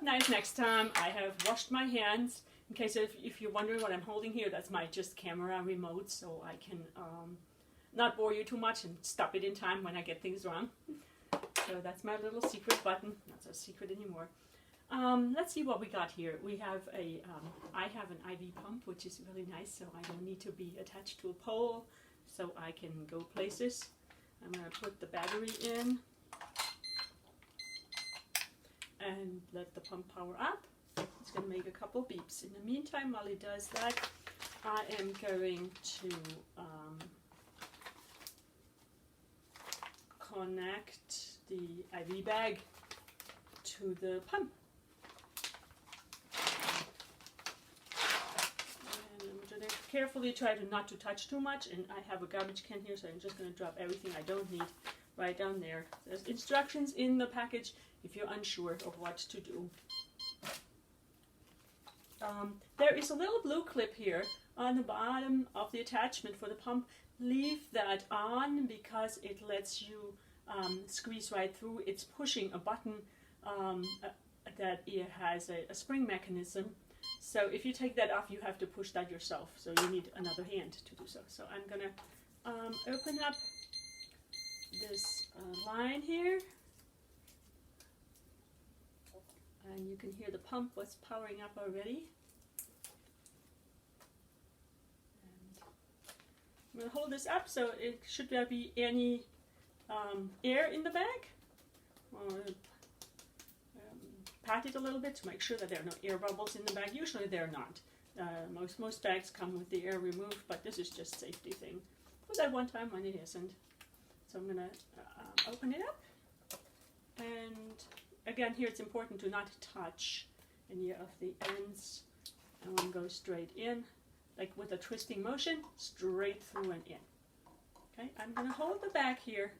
nice next time. I have washed my hands. In case if you're wondering what I'm holding here, that's my just camera remote, so I can not bore you too much and stop it in time when I get things wrong. So that's my little secret button. Not so secret anymore. Let's see what we got here. We have I have an IV pump, which is really nice, so I don't need to be attached to a pole, so I can go places. I'm going to put the battery in and let the pump power up. It's going to make a couple beeps. In the meantime, while it does that, I am going to connect the IV bag to the pump. And I'm going to carefully try not to touch too much, and I have a garbage can here, so I'm just going to drop everything I don't need right down there. There's instructions in the package if you're unsure of what to do. There is a little blue clip here on the bottom of the attachment for the pump. Leave that on because it lets you squeeze right through. It's pushing a button that it has a spring mechanism. So if you take that off, you have to push that yourself. So you need another hand to do so. So I'm going to open up this line here. And you can hear the pump was powering up already. And I'm going to hold this up so it should there be any air in the bag. Pat it a little bit to make sure that there are no air bubbles in the bag. Usually they're not. Most bags come with the air removed, but this is just a safety thing. For that one time when it isn't. So I'm going to open it up. And again, here it's important to not touch any of the ends. And one goes straight in, like with a twisting motion, straight through and in. Okay, I'm going to hold the bag here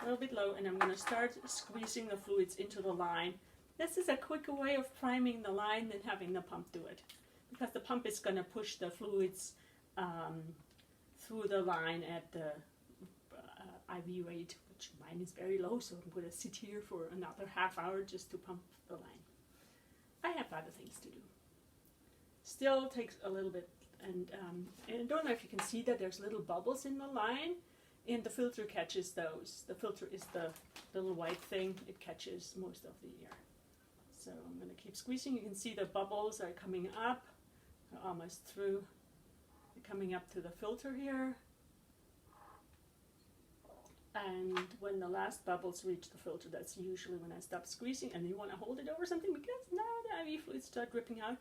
a little bit low, and I'm going to start squeezing the fluids into the line. This is a quicker way of priming the line than having the pump do it, because the pump is going to push the fluids through the line at the IV rate, which mine is very low, so I'm going to sit here for another half hour just to pump the line. I have other things to do. Still takes a little bit, and I don't know if you can see that there's little bubbles in the line, and the filter catches those. The filter is the little white thing. It catches most of the air. So I'm going to keep squeezing. You can see the bubbles are coming up, almost through. They're coming up to the filter here. And when the last bubbles reach the filter, that's usually when I stop squeezing, and you want to hold it over something because now the IV fluids start dripping out.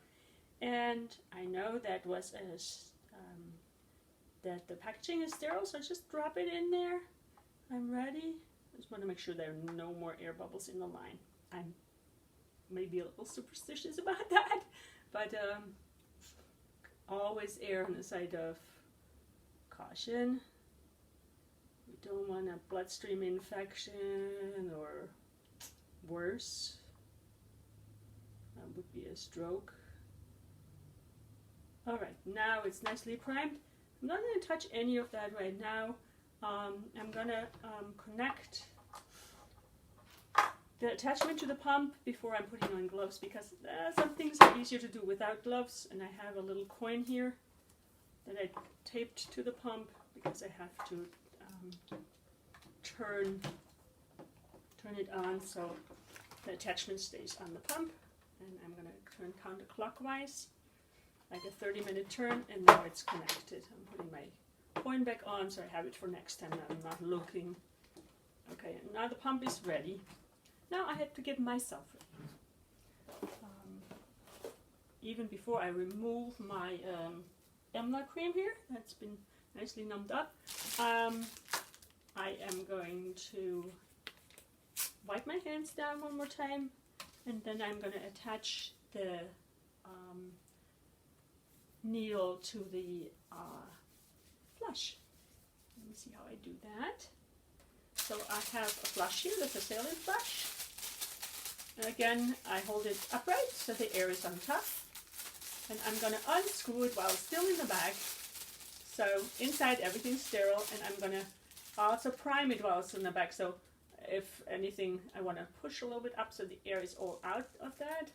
And I know that was that the packaging is sterile, so I just drop it in there. I'm ready. I just want to make sure there are no more air bubbles in the line. I'm maybe a little superstitious about that, but always err on the side of caution. We don't want a bloodstream infection or worse. That would be a stroke. Alright, now it's nicely primed. I'm not going to touch any of that right now. I'm going to connect the attachment to the pump before I'm putting on gloves, because some things are easier to do without gloves, and I have a little coin here that I taped to the pump because I have to turn it on so the attachment stays on the pump. And I'm going to turn counterclockwise, like a 30-minute turn, and now it's connected. I'm putting my coin back on so I have it for next time. I'm not looking. Okay, and now the pump is ready. Now I have to get myself ready. Even before I remove my Emla cream here, that's been nicely numbed up, I am going to wipe my hands down one more time, and then I'm going to attach the needle to the flush. Let me see how I do that. So I have a flush here, the saline flush. And again, I hold it upright so the air is on top. And I'm going to unscrew it while it's still in the bag. So inside everything's sterile, and I'm going to also prime it while it's in the bag. So if anything, I want to push a little bit up so the air is all out of that.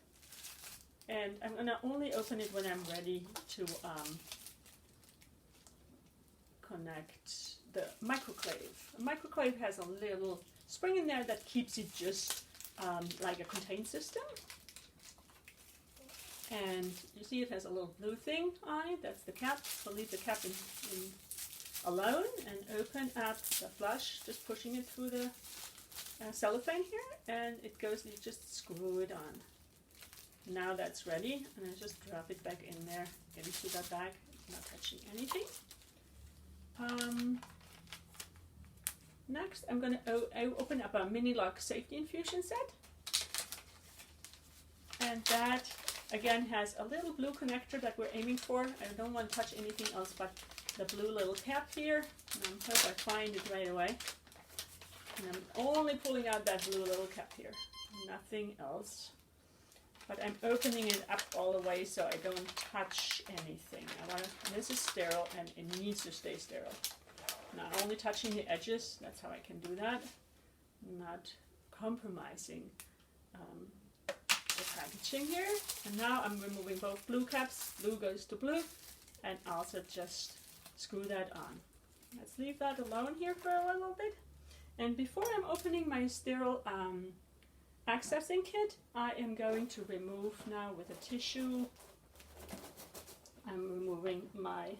And I'm going to only open it when I'm ready to connect the microclave. A microclave has a little spring in there that keeps it just like a contained system. And you see it has a little blue thing on it, that's the cap. So leave the cap in alone and open up the flush, just pushing it through the cellophane here, and it goes, you just screw it on. Now that's ready, and I just drop it back in there into that bag, not touching anything. Next, I'm going to open up a Mini-Lock safety infusion set. And that, again, has a little blue connector that we're aiming for. I don't want to touch anything else but the blue little cap here. And I hope I find it right away. And I'm only pulling out that blue little cap here. Nothing else. But I'm opening it up all the way so I don't touch anything. This is sterile and it needs to stay sterile. Not only touching the edges, that's how I can do that. Not compromising the packaging here. And now I'm removing both blue caps. Blue goes to blue. And also just screw that on. Let's leave that alone here for a little bit. And before I'm opening my sterile accessing kit, I am going to remove now with a tissue. I'm removing my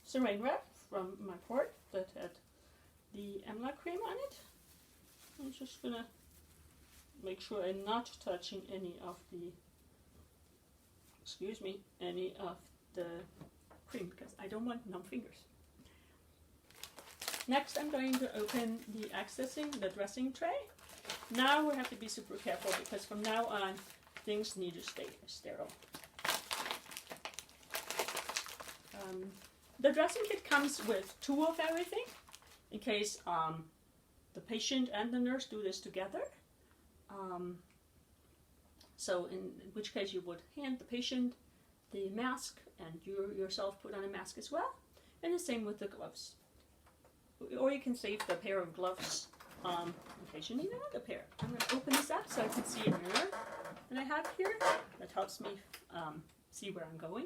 saran wrap from my port that had the EMLA cream on it. I'm just gonna make sure I'm not touching any of the, any of the cream because I don't want numb fingers. Next, I'm going to open the dressing tray. Now we have to be super careful because from now on, things need to stay sterile. The dressing kit comes with 2 of everything in case the patient and the nurse do this together. So in which case you would hand the patient the mask and you yourself put on a mask as well. And the same with the gloves. Or you can save the pair of gloves in case you need another pair. I'm going to open this up so I can see a mirror that I have here that helps me see where I'm going.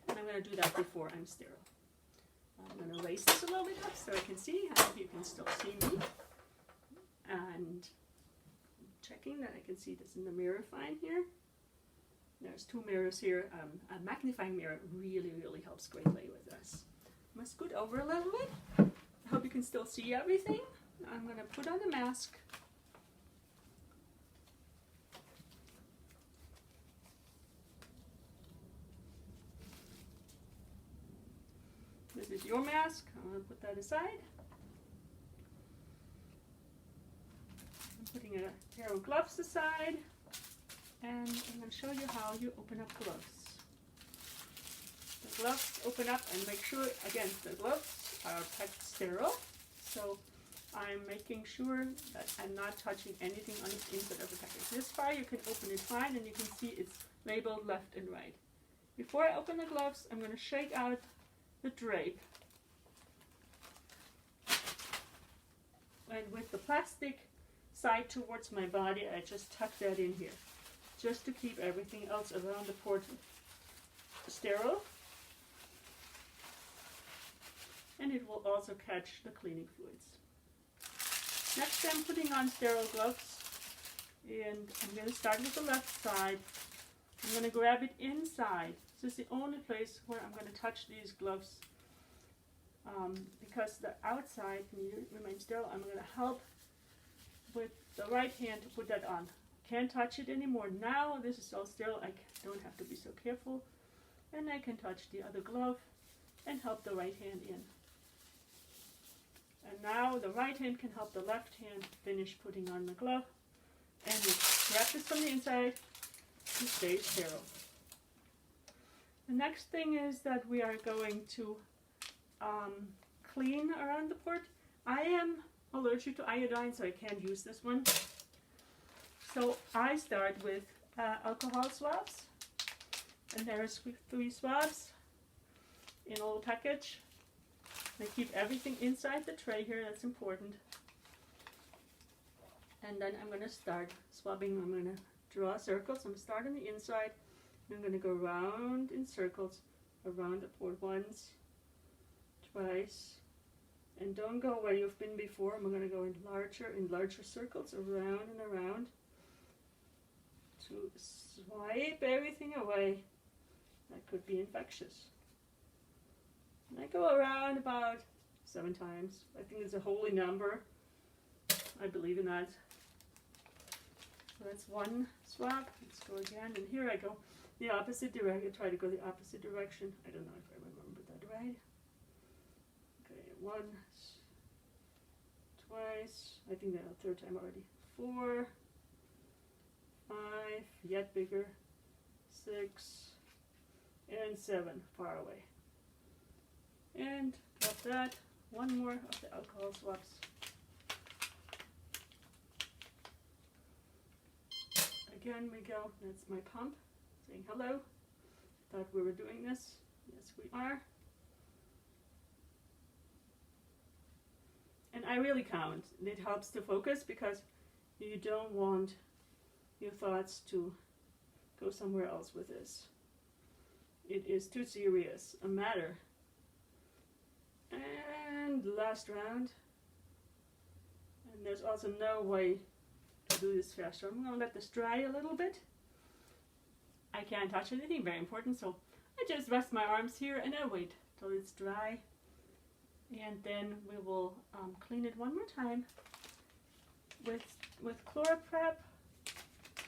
And I'm going to do that before I'm sterile. I'm going to raise this a little bit up so I can see. I hope you can still see me. And checking that I can see this in the mirror fine here. There's 2 mirrors here. A magnifying mirror really helps greatly with this. I'm going to scoot over a little bit. I hope you can still see everything. I'm going to put on the mask. This is your mask. I'm going to put that aside. I'm putting a pair of gloves aside. And I'm going to show you how you open up gloves. The gloves open up and make sure, again, the gloves are packed sterile. So I'm making sure that I'm not touching anything on the inside of the package. This far you can open it fine and you can see it's labeled left and right. Before I open the gloves, I'm going to shake out the drape. And with the plastic side towards my body, I just tuck that in here, just to keep everything else around the port sterile. And it will also catch the cleaning fluids. Next, I'm putting on sterile gloves, and I'm going to start with the left side. I'm going to grab it inside. This is the only place where I'm going to touch these gloves because the outside remains sterile. I'm going to help with the right hand to put that on. Can't touch it anymore. Now this is all sterile. I don't have to be so careful. And I can touch the other glove and help the right hand in. And now the right hand can help the left hand finish putting on the glove. And we wrap this from the inside to stay sterile. The next thing is that we are going to clean around the port. I am allergic to iodine, so I can't use this one. So I start with alcohol swabs. And there's 3 swabs in a little package. I keep everything inside the tray here, that's important. And then I'm going to start swabbing. I'm going to draw circles. I'm starting the inside. I'm going to go round in circles around the port once, twice, and don't go where you've been before. I'm going to go in larger circles around and around to swipe everything away that could be infectious. And I go around about 7 times. I think it's a holy number. I believe in that. So that's one swap. Let's go again, and here I go the opposite direction. Try to go the opposite direction. I don't know if I remember that right. Okay, once, twice. I think that's the 3rd time already. 4, 5, yet bigger. 6, and 7, far away. And drop that. One more of the alcohol swaps. Again we go. That's my pump saying hello. Thought we were doing this. Yes, we are. And I really count. It helps to focus because you don't want your thoughts to go somewhere else with this. It is too serious a matter. And last round. And there's also no way to do this faster. I'm going to let this dry a little bit. I can't touch anything very important, so I just rest my arms here and I wait till it's dry. And then we will clean it one more time with ChloraPrep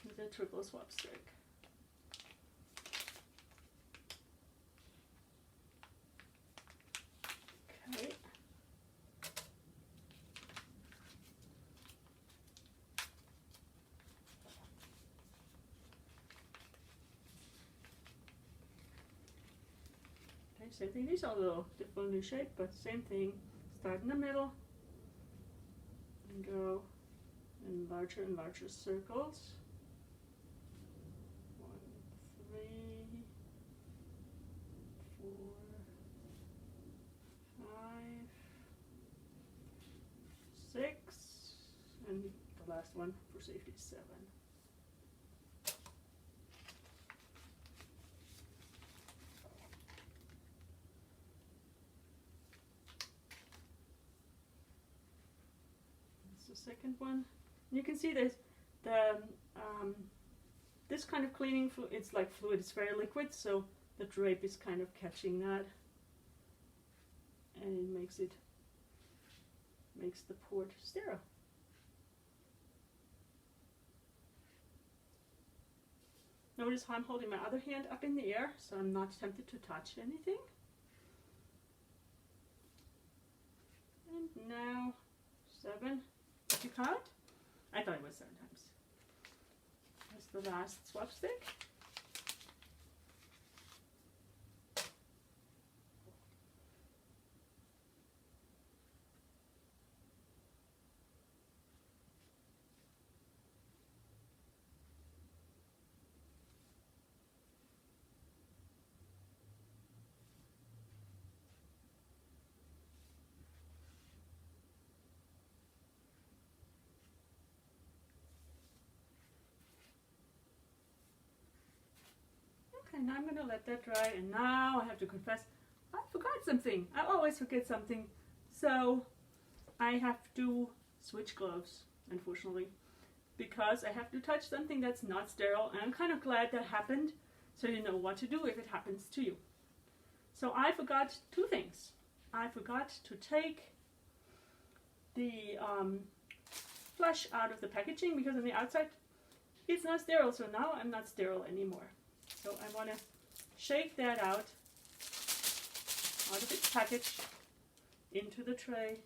with a triple swap stick. Okay. Same thing. These are a little differently shaped, but same thing. Start in the middle and go in larger and larger circles. 1, 3, 4, 5, 6, and the last one for safety, 7. Second one. You can see this this kind of cleaning fluid, it's like fluid, it's very liquid, so the drape is kind of catching that, and it makes the port sterile. Notice how I'm holding my other hand up in the air, so I'm not tempted to touch anything. And now 7. Did you count? I thought it was 7 times. That's the last swap stick. And now I'm going to let that dry, and now I have to confess, I forgot something. I always forget something. So I have to switch gloves, unfortunately, because I have to touch something that's not sterile, and I'm kind of glad that happened, so you know what to do if it happens to you. So I forgot 2 things. I forgot to take the flush out of the packaging, because on the outside it's not sterile, so now I'm not sterile anymore. So I want to shake that out of its package into the tray,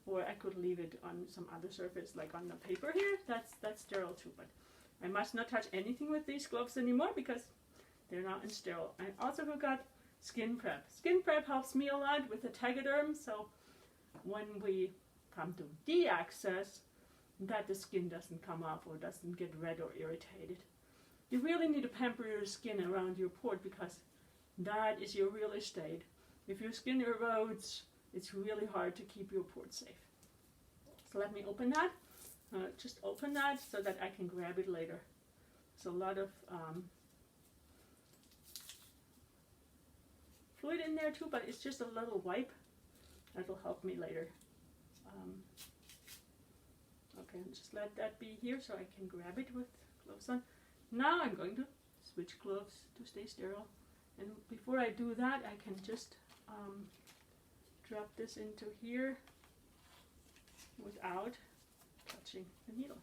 or I could leave it on some other surface, like on the paper here. That's sterile too, but I must not touch anything with these gloves anymore because they're not sterile. I also forgot Skin Prep. Skin Prep helps me a lot with the Tegaderm, so when we come to deaccess, that the skin doesn't come off or doesn't get red or irritated. You really need to pamper your skin around your port because that is your real estate. If your skin erodes, it's really hard to keep your port safe. So let me open that. just open that so that I can grab it later. There's a lot of fluid in there too, but it's just a little wipe. That'll help me later. Okay, I'll just let that be here so I can grab it with gloves on. Now I'm going to switch gloves to stay sterile. And before I do that, I can just drop this into here without touching the needle.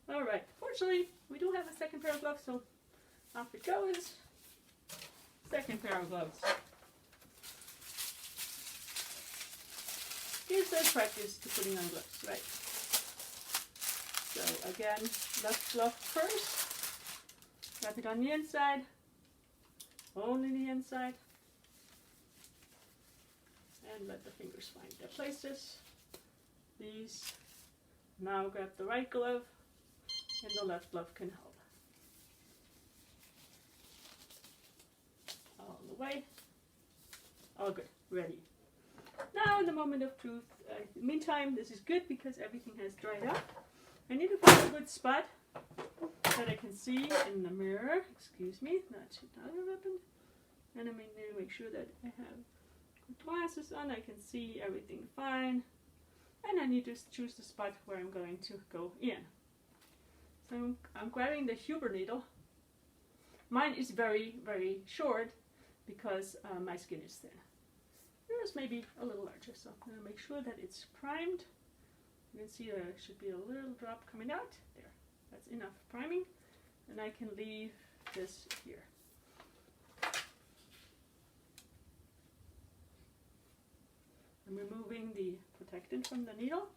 Alright, fortunately, we do have a second pair of gloves, so off it goes. Second pair of gloves. Gives us practice to putting on gloves, right? So again, left glove first. Wrap it on the inside. Only the inside. And let the fingers find their places. These. Now grab the right glove, and the left glove can help. All the way. All good. Ready. Now in the moment of truth. Meantime, this is good because everything has dried up. I need to find a good spot that I can see in the mirror. Excuse me, that should not have happened. And I need to make sure that I have good glasses on. I can see everything fine. And I need to choose the spot where I'm going to go in. So I'm grabbing the Huber needle. Mine is very, very short because my skin is thin. Yours may be a little larger, so I'm going to make sure that it's primed. You can see there should be a little drop coming out. There, that's enough priming. And I can leave this here. I'm removing the protectant from the needle,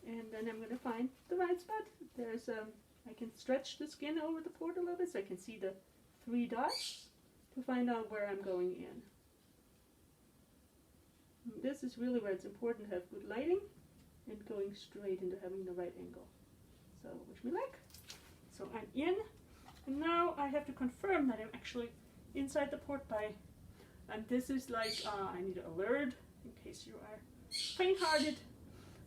and then I'm going to find the right spot. There's I can stretch the skin over the port a little bit so I can see the 3 dots to find out where I'm going in. And this is really where it's important to have good lighting and going straight into having the right angle. So, wish me luck. So I'm in, and now I have to confirm that I'm actually inside the port by, and this is like, I need an alert in case you are faint-hearted.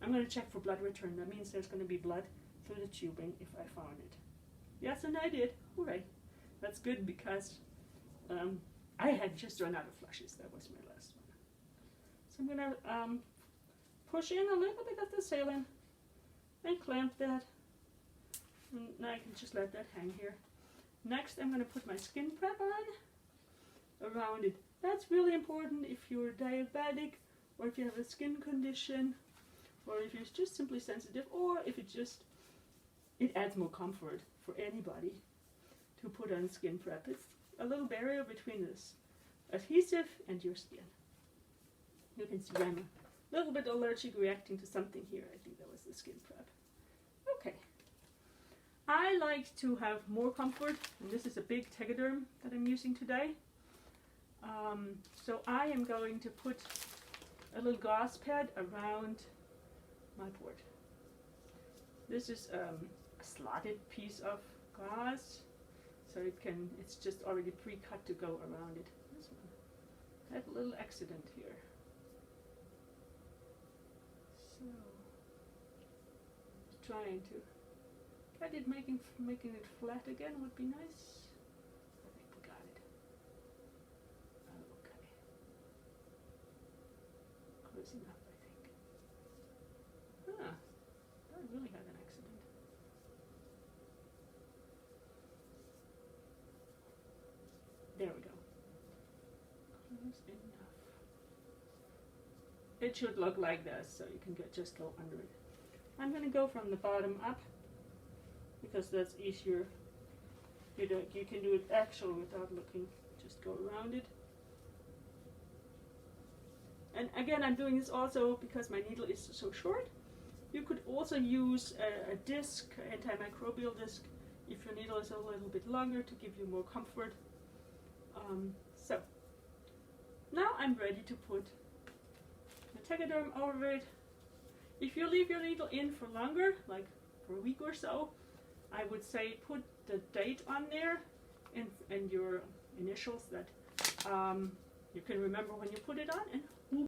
I'm going to check for blood return. That means there's going to be blood through the tubing if I found it. Yes, and I did. Hooray. That's good because I had just run out of flushes. That was my last one. So I'm going to push in a little bit of the saline and clamp that. And now I can just let that hang here. Next, I'm going to put my skin prep on around it. That's really important if you're diabetic, or if you have a skin condition, or if you're just simply sensitive, or if it adds more comfort for anybody to put on skin prep. It's a little barrier between this adhesive and your skin. You can see I'm a little bit allergic reacting to something here. I think that was the skin prep. Okay. I like to have more comfort, and this is a big Tegaderm that I'm using today. So I am going to put a little gauze pad around my port. This is a slotted piece of gauze, so it's just already pre-cut to go around it. This one had a little accident here. So, trying to get it, making it flat again would be nice. I think we got it. Okay. Close enough, I think. Huh. I really had an accident. There we go. Close enough. It should look like this, so you can just go under it. I'm going to go from the bottom up, because that's easier. You can do it actually without looking. Just go around it. And again, I'm doing this also because my needle is so short. You could also use a disc, antimicrobial disc, if your needle is a little bit longer to give you more comfort. So, now I'm ready to put the Tegaderm over it. If you leave your needle in for longer, like for a week or so, I would say put the date on there and your initials that you can remember when you put it on, and